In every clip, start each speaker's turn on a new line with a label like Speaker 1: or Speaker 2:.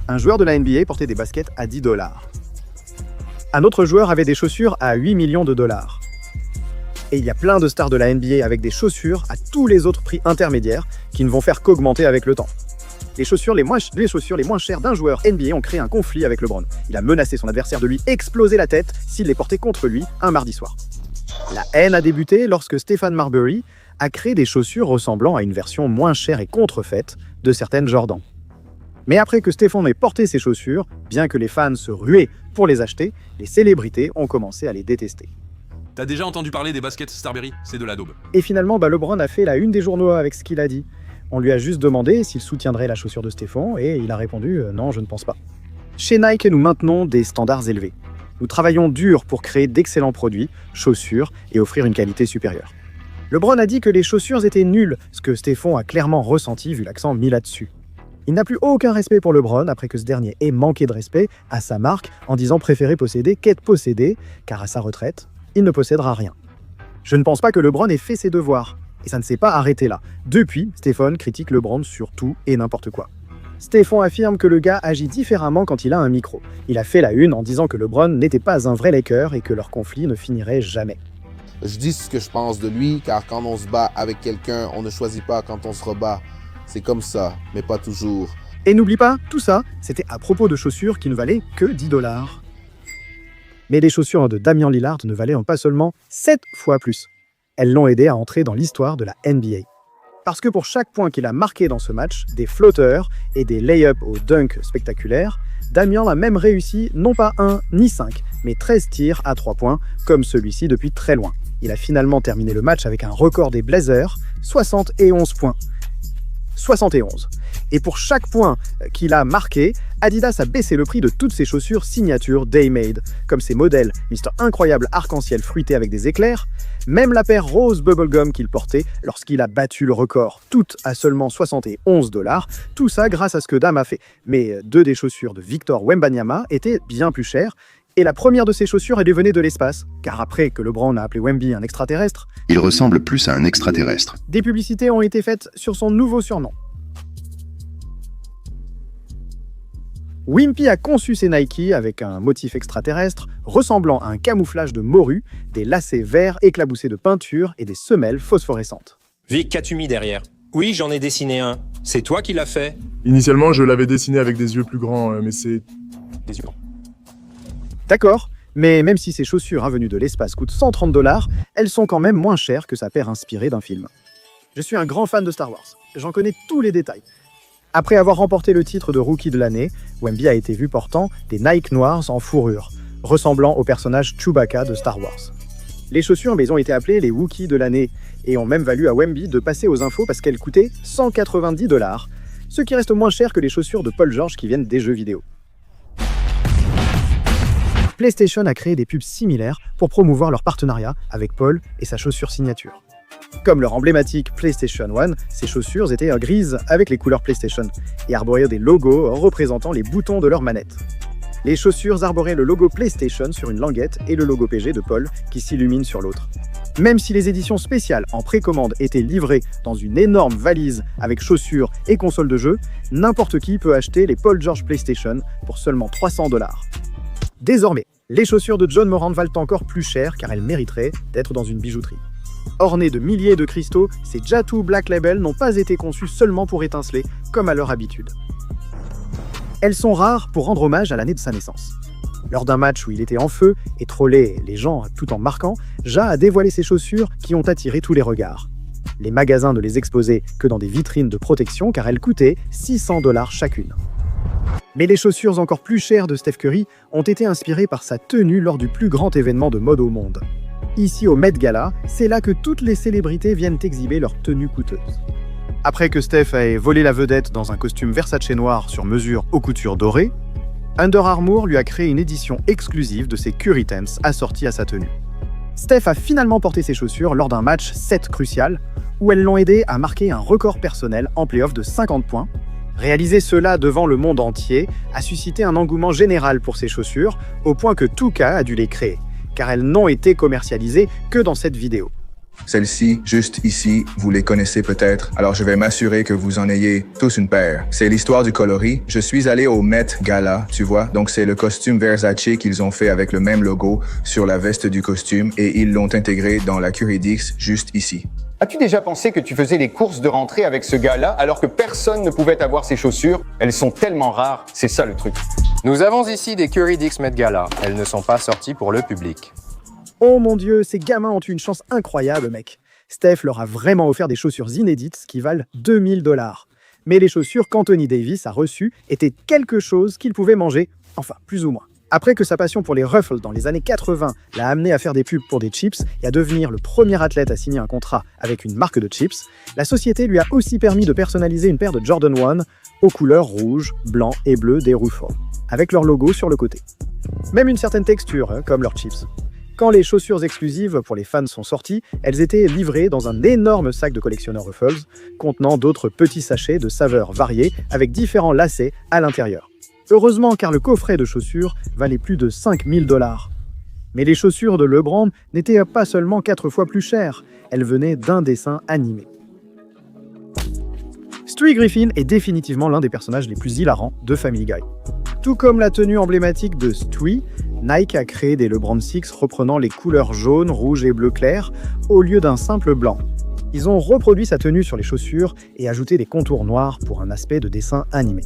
Speaker 1: Un joueur de la NBA portait des baskets à 10 $. Un autre joueur avait des chaussures à 8 millions de $. Et il y a plein de stars de la NBA avec des chaussures à tous les autres prix intermédiaires qui ne vont faire qu'augmenter avec le temps. Les chaussures les moins chères d'un joueur NBA ont créé un conflit avec LeBron. Il a menacé son adversaire de lui exploser la tête s'il les portait contre lui un mardi soir. La haine a débuté lorsque Stephen Marbury a créé des chaussures ressemblant à une version moins chère et contrefaite de certaines Jordan. Mais après que Stephen ait porté ses chaussures, bien que les fans se ruaient pour les acheter, les célébrités ont commencé à les détester.
Speaker 2: T'as déjà entendu parler des baskets Starberry? C'est de la daube.
Speaker 1: Et finalement, LeBron a fait la une des journaux avec ce qu'il a dit. On lui a juste demandé s'il soutiendrait la chaussure de Stephen et il a répondu « Non, je ne pense pas ». Chez Nike, nous maintenons des standards élevés. Nous travaillons dur pour créer d'excellents produits, chaussures et offrir une qualité supérieure. LeBron a dit que les chaussures étaient nulles, ce que Stephen a clairement ressenti vu l'accent mis là-dessus. Il n'a plus aucun respect pour LeBron après que ce dernier ait manqué de respect à sa marque en disant préférer posséder qu'être possédé, car à sa retraite, il ne possédera rien. Je ne pense pas que LeBron ait fait ses devoirs, et ça ne s'est pas arrêté là. Depuis, Stephen critique LeBron sur tout et n'importe quoi. Stephen affirme que le gars agit différemment quand il a un micro. Il a fait la une en disant que LeBron n'était pas un vrai Laker et que leur conflit ne finirait jamais.
Speaker 3: Je dis ce que je pense de lui, car quand on se bat avec quelqu'un, on ne choisit pas quand on se rebat. C'est comme ça, mais pas toujours.
Speaker 1: Et n'oublie pas, tout ça, c'était à propos de chaussures qui ne valaient que 10 $. Mais les chaussures de Damian Lillard ne valaient pas seulement 7 fois plus. Elles l'ont aidé à entrer dans l'histoire de la NBA. Parce que pour chaque point qu'il a marqué dans ce match, des flotteurs et des lay-ups au dunk spectaculaires, Damian a même réussi non pas 1 ni 5, mais 13 tirs à 3 points, comme celui-ci depuis très loin. Il a finalement terminé le match avec un record des Blazers, 71 points. 71. Et pour chaque point qu'il a marqué, Adidas a baissé le prix de toutes ses chaussures signature Daymade, comme ses modèles Mr. Incroyable arc-en-ciel fruité avec des éclairs, même la paire rose bubblegum qu'il portait lorsqu'il a battu le record, toutes à seulement 71 $, tout ça grâce à ce que Dame a fait. Mais deux des chaussures de Victor Wembanyama étaient bien plus chères, et la première de ces chaussures est devenue de l'espace, car après que LeBron a appelé Wemby un extraterrestre,
Speaker 4: il ressemble plus à un extraterrestre.
Speaker 1: Des publicités ont été faites sur son nouveau surnom. Wimpy a conçu ses Nike avec un motif extraterrestre ressemblant à un camouflage de morue, des lacets verts éclaboussés de peinture et des semelles phosphorescentes.
Speaker 5: Vic, qu'as-tu mis derrière? Oui, j'en ai dessiné un. C'est toi qui l'as fait?
Speaker 6: Initialement, je l'avais dessiné avec des yeux plus grands, mais c'est...
Speaker 5: Des yeux.
Speaker 1: D'accord, mais même si ces chaussures venues de l'espace coûtent 130 $, elles sont quand même moins chères que sa paire inspirée d'un film. Je suis un grand fan de Star Wars. J'en connais tous les détails. Après avoir remporté le titre de Rookie de l'année, Wemby a été vu portant des Nike noirs en fourrure, ressemblant au personnage Chewbacca de Star Wars. Les chaussures ont été appelées les Wookiees de l'année et ont même valu à Wemby de passer aux infos parce qu'elles coûtaient 190 $, ce qui reste moins cher que les chaussures de Paul George qui viennent des jeux vidéo. PlayStation a créé des pubs similaires pour promouvoir leur partenariat avec Paul et sa chaussure signature. Comme leur emblématique PlayStation 1, ces chaussures étaient grises avec les couleurs PlayStation et arboraient des logos représentant les boutons de leur manette. Les chaussures arboraient le logo PlayStation sur une languette et le logo PG de Paul qui s'illumine sur l'autre. Même si les éditions spéciales en précommande étaient livrées dans une énorme valise avec chaussures et consoles de jeu, n'importe qui peut acheter les Paul George PlayStation pour seulement 300 $. Désormais, les chaussures de John Morant valent encore plus cher car elles mériteraient d'être dans une bijouterie. Ornées de milliers de cristaux, ces J2 Black Label n'ont pas été conçues seulement pour étinceler, comme à leur habitude. Elles sont rares pour rendre hommage à l'année de sa naissance. Lors d'un match où il était en feu et trollait les gens tout en marquant, Ja a dévoilé ses chaussures qui ont attiré tous les regards. Les magasins ne les exposaient que dans des vitrines de protection car elles coûtaient 600 $ chacune. Mais les chaussures encore plus chères de Steph Curry ont été inspirées par sa tenue lors du plus grand événement de mode au monde. Ici au Met Gala, c'est là que toutes les célébrités viennent exhiber leurs tenues coûteuses. Après que Steph ait volé la vedette dans un costume Versace noir sur mesure aux coutures dorées, Under Armour lui a créé une édition exclusive de ses Curry Tense assorties à sa tenue. Steph a finalement porté ses chaussures lors d'un match 7 crucial, où elles l'ont aidé à marquer un record personnel en play-off de 50 points. Réaliser cela devant le monde entier a suscité un engouement général pour ses chaussures, au point que Tuka a dû les créer, car elles n'ont été commercialisées que dans cette vidéo.
Speaker 7: Celles-ci, juste ici, vous les connaissez peut-être, alors je vais m'assurer que vous en ayez tous une paire. C'est l'histoire du coloris. Je suis allé au Met Gala, tu vois, donc c'est le costume Versace qu'ils ont fait avec le même logo sur la veste du costume et ils l'ont intégré dans la Curidix juste ici.
Speaker 8: As-tu déjà pensé que tu faisais les courses de rentrée avec ce gars-là alors que personne ne pouvait avoir ses chaussures? Elles sont tellement rares, c'est ça le truc.
Speaker 5: Nous avons ici des Curidix Met Gala. Elles ne sont pas sorties pour le public.
Speaker 1: Oh mon Dieu, ces gamins ont eu une chance incroyable, mec. Steph leur a vraiment offert des chaussures inédites qui valent 2000 $. Mais les chaussures qu'Anthony Davis a reçues étaient quelque chose qu'il pouvait manger, enfin plus ou moins. Après que sa passion pour les ruffles dans les années 80 l'a amené à faire des pubs pour des chips et à devenir le premier athlète à signer un contrat avec une marque de chips, la société lui a aussi permis de personnaliser une paire de Jordan 1 aux couleurs rouge, blanc et bleu des ruffles, avec leur logo sur le côté. Même une certaine texture, comme leurs chips. Quand les chaussures exclusives pour les fans sont sorties, elles étaient livrées dans un énorme sac de collectionneur Ruffles, contenant d'autres petits sachets de saveurs variées avec différents lacets à l'intérieur. Heureusement, car le coffret de chaussures valait plus de 5000 $. Mais les chaussures de LeBron n'étaient pas seulement 4 fois plus chères, elles venaient d'un dessin animé. Stewie Griffin est définitivement l'un des personnages les plus hilarants de Family Guy. Tout comme la tenue emblématique de Stewie, Nike a créé des LeBron 6 reprenant les couleurs jaune, rouge et bleu clair au lieu d'un simple blanc. Ils ont reproduit sa tenue sur les chaussures et ajouté des contours noirs pour un aspect de dessin animé.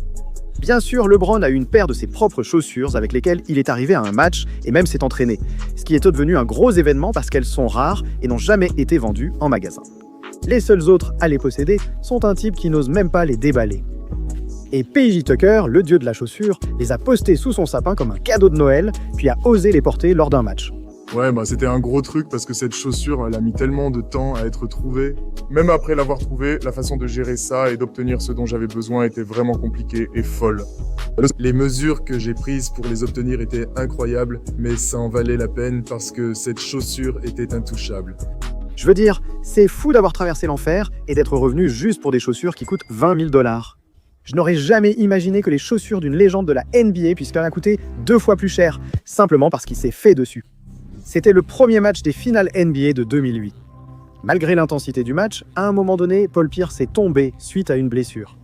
Speaker 1: Bien sûr, LeBron a eu une paire de ses propres chaussures avec lesquelles il est arrivé à un match et même s'est entraîné, ce qui est devenu un gros événement parce qu'elles sont rares et n'ont jamais été vendues en magasin. Les seuls autres à les posséder sont un type qui n'ose même pas les déballer. Et P.J. Tucker, le dieu de la chaussure, les a postés sous son sapin comme un cadeau de Noël, puis a osé les porter lors d'un match.
Speaker 6: Ouais, c'était un gros truc parce que cette chaussure, elle a mis tellement de temps à être trouvée. Même après l'avoir trouvée, la façon de gérer ça et d'obtenir ce dont j'avais besoin était vraiment compliquée et folle. Les mesures que j'ai prises pour les obtenir étaient incroyables, mais ça en valait la peine parce que cette chaussure était intouchable.
Speaker 1: Je veux dire, c'est fou d'avoir traversé l'enfer et d'être revenu juste pour des chaussures qui coûtent 20 000 $. Je n'aurais jamais imaginé que les chaussures d'une légende de la NBA puissent faire coûter 2 fois plus cher, simplement parce qu'il s'est fait dessus. C'était le premier match des finales NBA de 2008. Malgré l'intensité du match, à un moment donné, Paul Pierce est tombé suite à une blessure.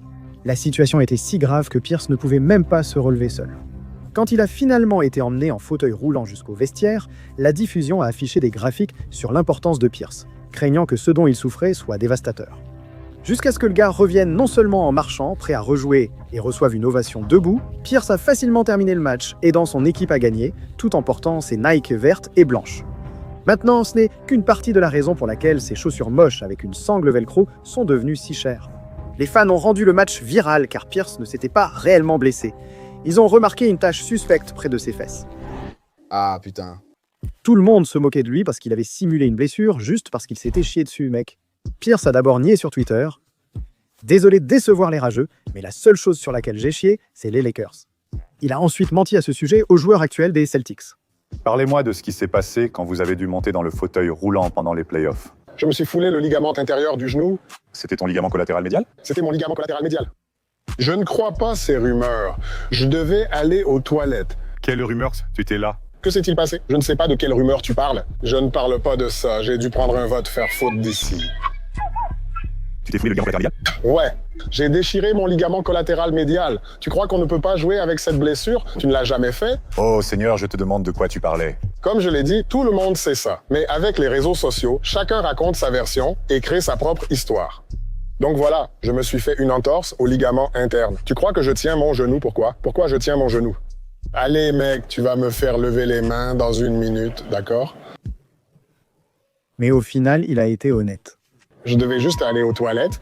Speaker 1: La situation était si grave que Pierce ne pouvait même pas se relever seul. Quand il a finalement été emmené en fauteuil roulant jusqu'au vestiaire, la diffusion a affiché des graphiques sur l'importance de Pierce, craignant que ce dont il souffrait soit dévastateur. Jusqu'à ce que le gars revienne non seulement en marchant, prêt à rejouer et reçoive une ovation debout, Pierce a facilement terminé le match, aidant son équipe à gagner, tout en portant ses Nike vertes et blanches. Maintenant, ce n'est qu'une partie de la raison pour laquelle ces chaussures moches avec une sangle velcro sont devenues si chères. Les fans ont rendu le match viral car Pierce ne s'était pas réellement blessé. Ils ont remarqué une tache suspecte près de ses fesses.
Speaker 3: Ah putain.
Speaker 1: Tout le monde se moquait de lui parce qu'il avait simulé une blessure juste parce qu'il s'était chié dessus, mec. Pierce a d'abord nié sur Twitter. Désolé de décevoir les rageux, mais la seule chose sur laquelle j'ai chié, c'est les Lakers. Il a ensuite menti à ce sujet aux joueurs actuels des Celtics.
Speaker 9: Parlez-moi de ce qui s'est passé quand vous avez dû monter dans le fauteuil roulant pendant les playoffs.
Speaker 10: Je me suis foulé le ligament intérieur du genou.
Speaker 9: C'était ton ligament collatéral médial?
Speaker 10: C'était mon ligament collatéral médial. Je ne crois pas ces rumeurs. Je devais aller aux toilettes.
Speaker 9: Quelle rumeur? Tu étais là?
Speaker 10: Que s'est-il passé? Je ne sais pas de quelle rumeur tu parles. Je ne parle pas de ça. J'ai dû prendre un vote faire faute d'ici.
Speaker 9: Tu t'es foulé le ligament collatéral médial?
Speaker 10: Ouais. J'ai déchiré mon ligament collatéral médial. Tu crois qu'on ne peut pas jouer avec cette blessure? Tu ne l'as jamais fait?
Speaker 9: Oh Seigneur, je te demande de quoi tu parlais.
Speaker 10: Comme je l'ai dit, tout le monde sait ça. Mais avec les réseaux sociaux, chacun raconte sa version et crée sa propre histoire. Donc voilà, je me suis fait une entorse au ligament interne. Tu crois que je tiens mon genou? Pourquoi? Pourquoi je tiens mon genou? Allez mec, tu vas me faire lever les mains dans 1 minute, d'accord?
Speaker 1: Mais au final, il a été honnête.
Speaker 10: Je devais juste aller aux toilettes.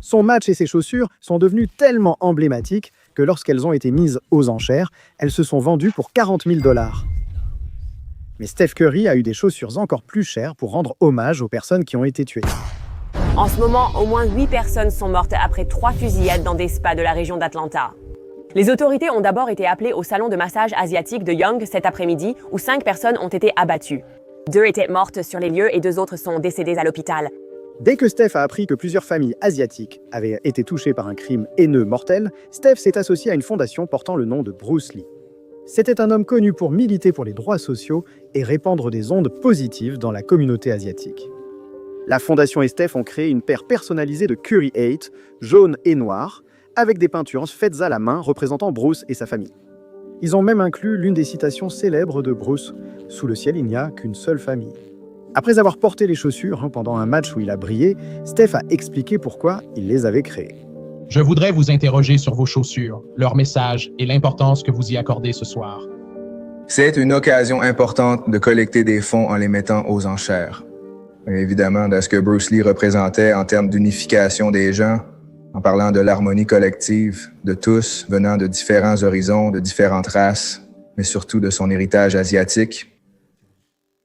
Speaker 1: Son match et ses chaussures sont devenues tellement emblématiques que lorsqu'elles ont été mises aux enchères, elles se sont vendues pour 40 000 $. Mais Steph Curry a eu des chaussures encore plus chères pour rendre hommage aux personnes qui ont été tuées.
Speaker 11: En ce moment, au moins 8 personnes sont mortes après 3 fusillades dans des spas de la région d'Atlanta. Les autorités ont d'abord été appelées au salon de massage asiatique de Young cet après-midi, où 5 personnes ont été abattues. 2 étaient mortes sur les lieux et 2 autres sont décédées à l'hôpital.
Speaker 1: Dès que Steph a appris que plusieurs familles asiatiques avaient été touchées par un crime haineux mortel, Steph s'est associé à une fondation portant le nom de Bruce Lee. C'était un homme connu pour militer pour les droits sociaux et répandre des ondes positives dans la communauté asiatique. La fondation et Steph ont créé une paire personnalisée de Curry 8, jaune et noir, avec des peintures faites à la main représentant Bruce et sa famille. Ils ont même inclus l'une des citations célèbres de Bruce, « Sous le ciel, il n'y a qu'une seule famille ». Après avoir porté les chaussures pendant un match où il a brillé, Steph a expliqué pourquoi il les avait créées.
Speaker 12: Je voudrais vous interroger sur vos chaussures, leur message et l'importance que vous y accordez ce soir.
Speaker 7: C'est une occasion importante de collecter des fonds en les mettant aux enchères. Évidemment, de ce que Bruce Lee représentait en termes d'unification des gens, en parlant de l'harmonie collective de tous, venant de différents horizons, de différentes races, mais surtout de son héritage asiatique.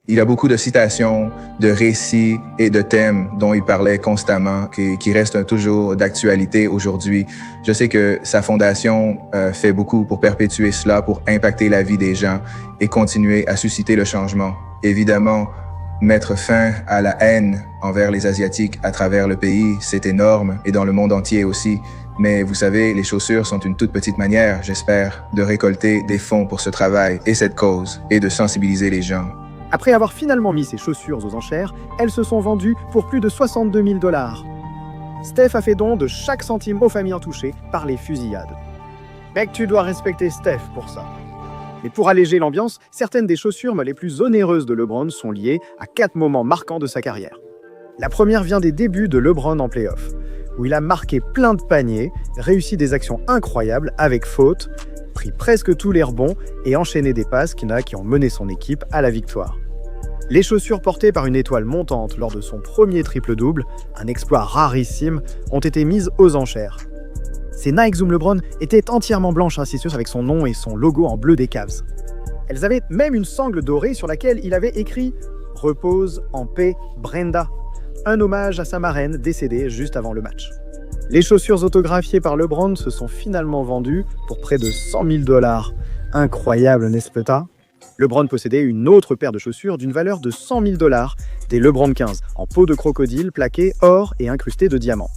Speaker 7: Il a beaucoup de citations, de récits et de thèmes dont il parlait constamment, qui restent toujours d'actualité aujourd'hui. Je sais que sa fondation fait beaucoup pour perpétuer cela, pour impacter la vie des gens et continuer à susciter le changement. Évidemment, mettre fin à la haine envers les Asiatiques à travers le pays, c'est énorme, et dans le monde entier aussi. Mais vous savez, les chaussures sont une toute petite manière, j'espère, de récolter des fonds pour ce travail et cette cause, et de sensibiliser les gens.
Speaker 1: Après avoir finalement mis ses chaussures aux enchères, elles se sont vendues pour plus de 62 000 $. Steph a fait don de chaque centime aux familles touchées par les fusillades. Mec, tu dois respecter Steph pour ça. Mais pour alléger l'ambiance, certaines des chaussures les plus onéreuses de LeBron sont liées à 4 moments marquants de sa carrière. La première vient des débuts de LeBron en play-off, où il a marqué plein de paniers, réussi des actions incroyables avec faute, pris presque tous les rebonds et enchaîné des passes qui ont mené son équipe à la victoire. Les chaussures portées par une étoile montante lors de son premier triple-double, un exploit rarissime, ont été mises aux enchères. Ces Nike Zoom LeBron étaient entièrement blanches, ainsi avec son nom et son logo en bleu des Cavs. Elles avaient même une sangle dorée sur laquelle il avait écrit « Repose en paix, Brenda », un hommage à sa marraine décédée juste avant le match. Les chaussures autographiées par LeBron se sont finalement vendues pour près de 100 000 $. Incroyable, n'est-ce pas? LeBron possédait une autre paire de chaussures d'une valeur de 100 000 $, des LeBron 15, en peau de crocodile plaquée or et incrustée de diamants.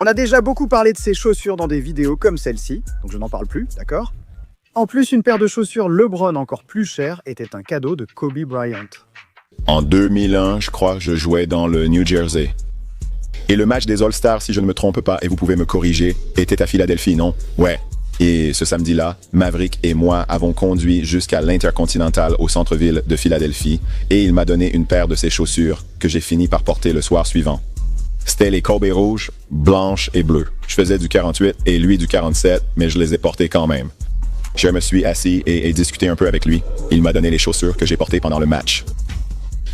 Speaker 1: On a déjà beaucoup parlé de ces chaussures dans des vidéos comme celle-ci, donc je n'en parle plus, d'accord? En plus, une paire de chaussures LeBron encore plus chère était un cadeau de Kobe Bryant.
Speaker 13: En 2001, je crois, je jouais dans le New Jersey. Et le match des All-Stars, si je ne me trompe pas, et vous pouvez me corriger, était à Philadelphie, non? Ouais. Et ce samedi-là, Maverick et moi avons conduit jusqu'à l'Intercontinental au centre-ville de Philadelphie, et il m'a donné une paire de ses chaussures que j'ai fini par porter le soir suivant. C'était les Kobe rouges, blanches et bleues. Je faisais du 48 et lui du 47, mais je les ai portées quand même. Je me suis assis et discuté un peu avec lui. Il m'a donné les chaussures que j'ai portées pendant le match.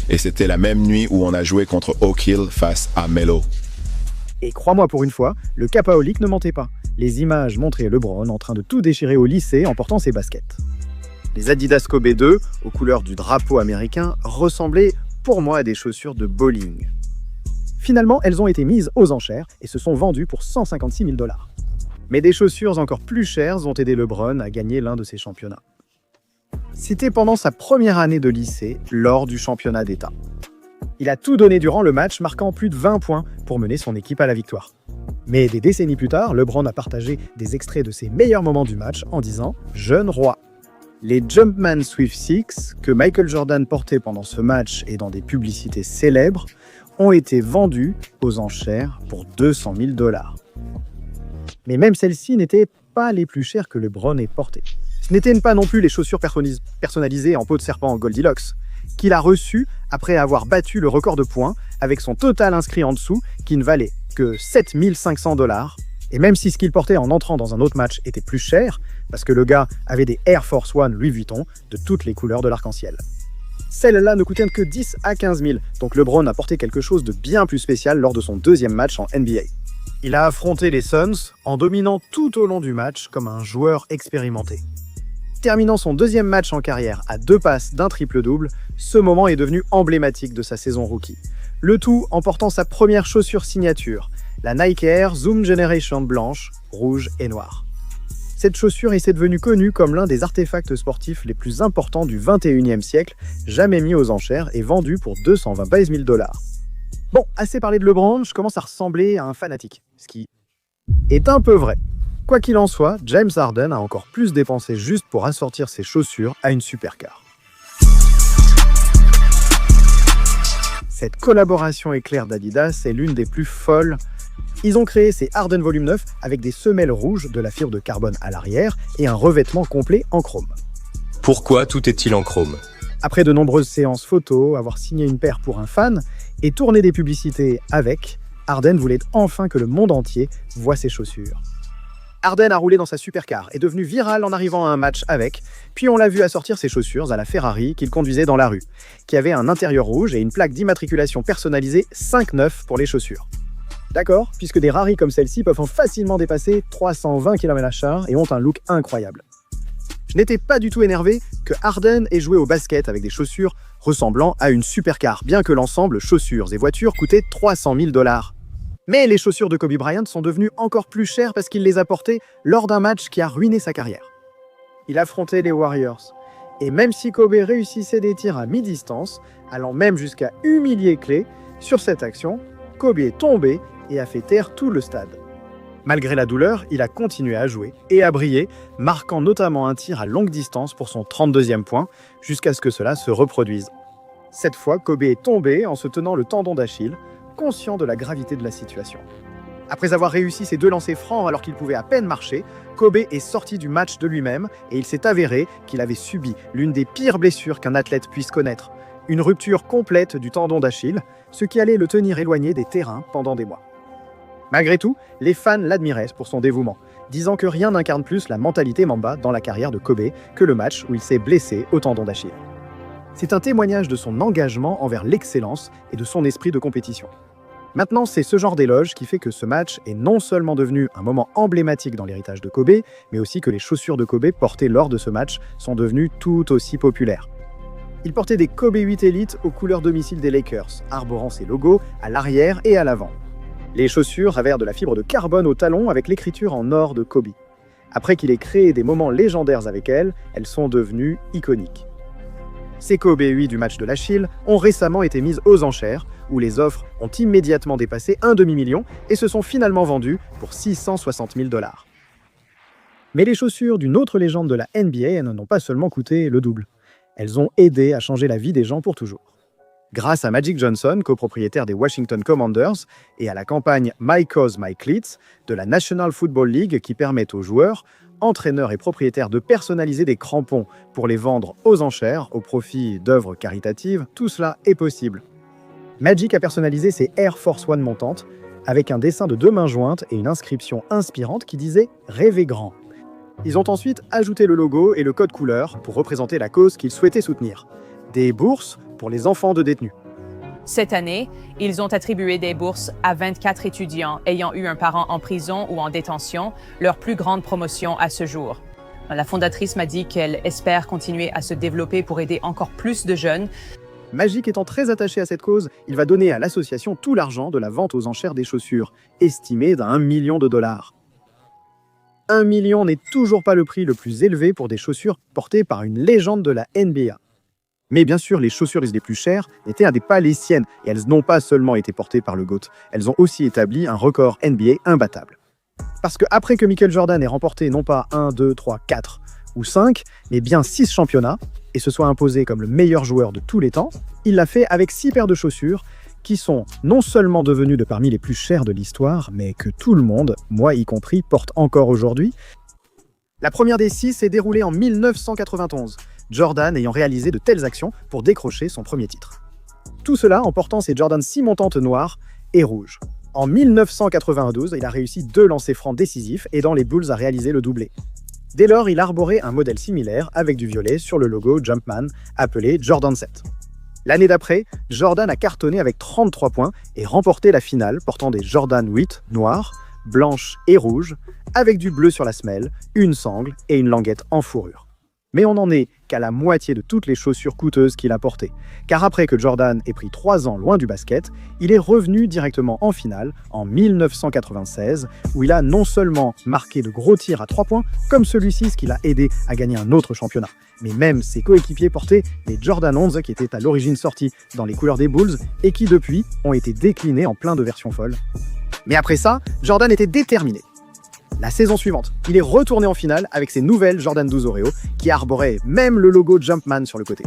Speaker 13: Et c'était la même nuit où on a joué contre Oak Hill face à Melo.
Speaker 1: Et crois-moi pour une fois, le Capaolic ne mentait pas. Les images montraient LeBron en train de tout déchirer au lycée en portant ses baskets. Les Adidas Kobe 2, aux couleurs du drapeau américain, ressemblaient pour moi à des chaussures de bowling. Finalement, elles ont été mises aux enchères et se sont vendues pour 156 000 $. Mais des chaussures encore plus chères ont aidé LeBron à gagner l'un de ses championnats. C'était pendant sa première année de lycée, lors du championnat d'État. Il a tout donné durant le match, marquant plus de 20 points pour mener son équipe à la victoire. Mais des décennies plus tard, LeBron a partagé des extraits de ses meilleurs moments du match en disant « Jeune roi ». Les Jumpman Swift Six, que Michael Jordan portait pendant ce match et dans des publicités célèbres, ont été vendus aux enchères pour 200 000 $. Mais même celles-ci n'étaient pas les plus chères que LeBron ait portées. Ce n'étaient pas non plus les chaussures personnalisées en peau de serpent en Goldilocks, qu'il a reçues après avoir battu le record de points avec son total inscrit en dessous qui ne valait que 7 500 $. Et même si ce qu'il portait en entrant dans un autre match était plus cher, parce que le gars avait des Air Force One Louis Vuitton de toutes les couleurs de l'arc-en-ciel. Celles-là ne coûtaient que 10 à 15 000, donc LeBron a porté quelque chose de bien plus spécial lors de son deuxième match en NBA. Il a affronté les Suns en dominant tout au long du match comme un joueur expérimenté. Terminant son deuxième match en carrière à 2 passes d'un triple-double, ce moment est devenu emblématique de sa saison rookie. Le tout en portant sa première chaussure signature, la Nike Air Zoom Generation blanche, rouge et noire. Cette chaussure est devenue connue comme l'un des artefacts sportifs les plus importants du 21e siècle, jamais mis aux enchères et vendu pour 223 000 $. Bon, assez parlé de LeBron, je commence à ressembler à un fanatique, ce qui est un peu vrai. Quoi qu'il en soit, James Harden a encore plus dépensé juste pour assortir ses chaussures à une supercar. Cette collaboration éclair d'Adidas est l'une des plus folles. Ils ont créé ces Harden Volume 9 avec des semelles rouges, de la fibre de carbone à l'arrière et un revêtement complet en chrome.
Speaker 5: Pourquoi tout est-il en chrome?
Speaker 1: Après de nombreuses séances photos, avoir signé une paire pour un fan et tourné des publicités avec, Harden voulait enfin que le monde entier voie ses chaussures. Harden a roulé dans sa supercar, est devenu viral en arrivant à un match avec, puis on l'a vu assortir ses chaussures à la Ferrari qu'il conduisait dans la rue, qui avait un intérieur rouge et une plaque d'immatriculation personnalisée 5.9 pour les chaussures. D'accord, puisque des raris comme celle-ci peuvent facilement dépasser 320 km/h et ont un look incroyable. Je n'étais pas du tout énervé que Harden ait joué au basket avec des chaussures ressemblant à une supercar, bien que l'ensemble chaussures et voitures coûtait 300 000 $. Mais les chaussures de Kobe Bryant sont devenues encore plus chères parce qu'il les a portées lors d'un match qui a ruiné sa carrière. Il affrontait les Warriors. Et même si Kobe réussissait des tirs à mi-distance, allant même jusqu'à humilier Klay, sur cette action, Kobe est tombé et a fait taire tout le stade. Malgré la douleur, il a continué à jouer et à briller, marquant notamment un tir à longue distance pour son 32e point, jusqu'à ce que cela se reproduise. Cette fois, Kobe est tombé en se tenant le tendon d'Achille, conscient de la gravité de la situation. Après avoir réussi ses 2 lancers francs alors qu'il pouvait à peine marcher, Kobe est sorti du match de lui-même et il s'est avéré qu'il avait subi l'une des pires blessures qu'un athlète puisse connaître, une rupture complète du tendon d'Achille, ce qui allait le tenir éloigné des terrains pendant des mois. Malgré tout, les fans l'admiraient pour son dévouement, disant que rien n'incarne plus la mentalité Mamba dans la carrière de Kobe que le match où il s'est blessé au tendon d'Achille. C'est un témoignage de son engagement envers l'excellence et de son esprit de compétition. Maintenant, c'est ce genre d'éloge qui fait que ce match est non seulement devenu un moment emblématique dans l'héritage de Kobe, mais aussi que les chaussures de Kobe portées lors de ce match sont devenues tout aussi populaires. Il portait des Kobe 8 Elite aux couleurs domicile des Lakers, arborant ses logos à l'arrière et à l'avant. Les chaussures avaient de la fibre de carbone au talon avec l'écriture en or de Kobe. Après qu'il ait créé des moments légendaires avec elles sont devenues iconiques. Ces Kobe 8 du match de l'Achille ont récemment été mises aux enchères, où les offres ont immédiatement dépassé un demi-million et se sont finalement vendues pour 660 000 $. Mais les chaussures d'une autre légende de la NBA n'ont pas seulement coûté le double. Elles ont aidé à changer la vie des gens pour toujours. Grâce à Magic Johnson, copropriétaire des Washington Commanders, et à la campagne My Cause, My Cleats de la National Football League qui permet aux joueurs, entraîneurs et propriétaires de personnaliser des crampons pour les vendre aux enchères au profit d'œuvres caritatives, tout cela est possible. Magic a personnalisé ses Air Force One montantes avec un dessin de 2 mains jointes et une inscription inspirante qui disait « Rêvez grand ». Ils ont ensuite ajouté le logo et le code couleur pour représenter la cause qu'ils souhaitaient soutenir. Des bourses pour les enfants de détenus.
Speaker 14: Cette année, ils ont attribué des bourses à 24 étudiants ayant eu un parent en prison ou en détention, leur plus grande promotion à ce jour. La fondatrice m'a dit qu'elle espère continuer à se développer pour aider encore plus de jeunes.
Speaker 1: Magic étant très attaché à cette cause, il va donner à l'association tout l'argent de la vente aux enchères des chaussures, estimé à $1 million. 1 million n'est toujours pas le prix le plus élevé pour des chaussures portées par une légende de la NBA. Mais bien sûr, les chaussures les plus chères n'étaient pas les siennes, et elles n'ont pas seulement été portées par le GOAT, elles ont aussi établi un record NBA imbattable. Parce que après que Michael Jordan ait remporté non pas 1, 2, 3, 4 ou 5, mais bien 6 championnats, et se soit imposé comme le meilleur joueur de tous les temps, il l'a fait avec 6 paires de chaussures qui sont non seulement devenues de parmi les plus chères de l'histoire, mais que tout le monde, moi y compris, porte encore aujourd'hui. La première des 6 s'est déroulée en 1991, Jordan ayant réalisé de telles actions pour décrocher son premier titre. Tout cela en portant ses Jordan 6 montantes noires et rouges. En 1992, il a réussi 2 lancers francs décisifs, aidant les Bulls à réaliser le doublé. Dès lors, il arborait un modèle similaire avec du violet sur le logo Jumpman, appelé Jordan 7. L'année d'après, Jordan a cartonné avec 33 points et remporté la finale portant des Jordan 8 noirs, blanches et rouges, avec du bleu sur la semelle, une sangle et une languette en fourrure. Mais on n'en est qu'à la moitié de toutes les chaussures coûteuses qu'il a portées, car après que Jordan ait pris 3 ans loin du basket, il est revenu directement en finale en 1996, où il a non seulement marqué de gros tirs à 3 points, comme celui-ci, ce qui l'a aidé à gagner un autre championnat, mais même ses coéquipiers portaient les Jordan 11 qui étaient à l'origine sortis dans les couleurs des Bulls et qui depuis ont été déclinés en plein de versions folles. Mais après ça, Jordan était déterminé. La saison suivante, il est retourné en finale avec ses nouvelles Jordan 12 Oreo qui arboraient même le logo Jumpman sur le côté.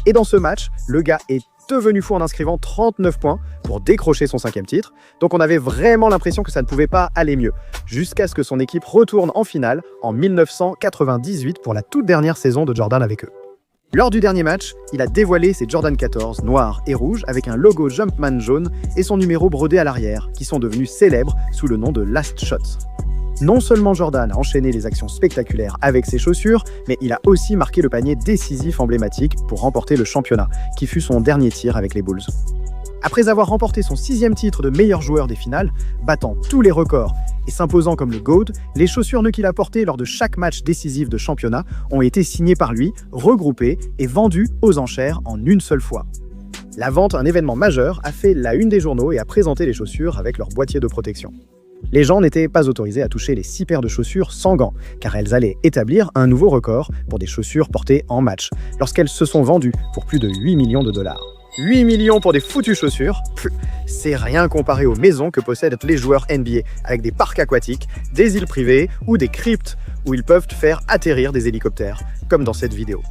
Speaker 1: Et dans ce match, le gars est devenu fou en inscrivant 39 points pour décrocher son 5e titre. Donc on avait vraiment l'impression que ça ne pouvait pas aller mieux, jusqu'à ce que son équipe retourne en finale en 1998 pour la toute dernière saison de Jordan avec eux. Lors du dernier match, il a dévoilé ses Jordan 14 noirs et rouges avec un logo Jumpman jaune et son numéro brodé à l'arrière, qui sont devenus célèbres sous le nom de Last Shot. Non seulement Jordan a enchaîné les actions spectaculaires avec ses chaussures, mais il a aussi marqué le panier décisif emblématique pour remporter le championnat, qui fut son dernier tir avec les Bulls. Après avoir remporté son 6e titre de meilleur joueur des finales, battant tous les records et s'imposant comme le GOAT, les chaussures neues qu'il a portées lors de chaque match décisif de championnat ont été signées par lui, regroupées et vendues aux enchères en une seule fois. La vente, un événement majeur, a fait la une des journaux et a présenté les chaussures avec leur boîtier de protection. Les gens n'étaient pas autorisés à toucher les 6 paires de chaussures sans gants, car elles allaient établir un nouveau record pour des chaussures portées en match, lorsqu'elles se sont vendues pour plus de 8 millions de dollars. 8 millions pour des foutues chaussures, c'est rien comparé aux maisons que possèdent les joueurs NBA, avec des parcs aquatiques, des îles privées ou des cryptes où ils peuvent faire atterrir des hélicoptères, comme dans cette vidéo.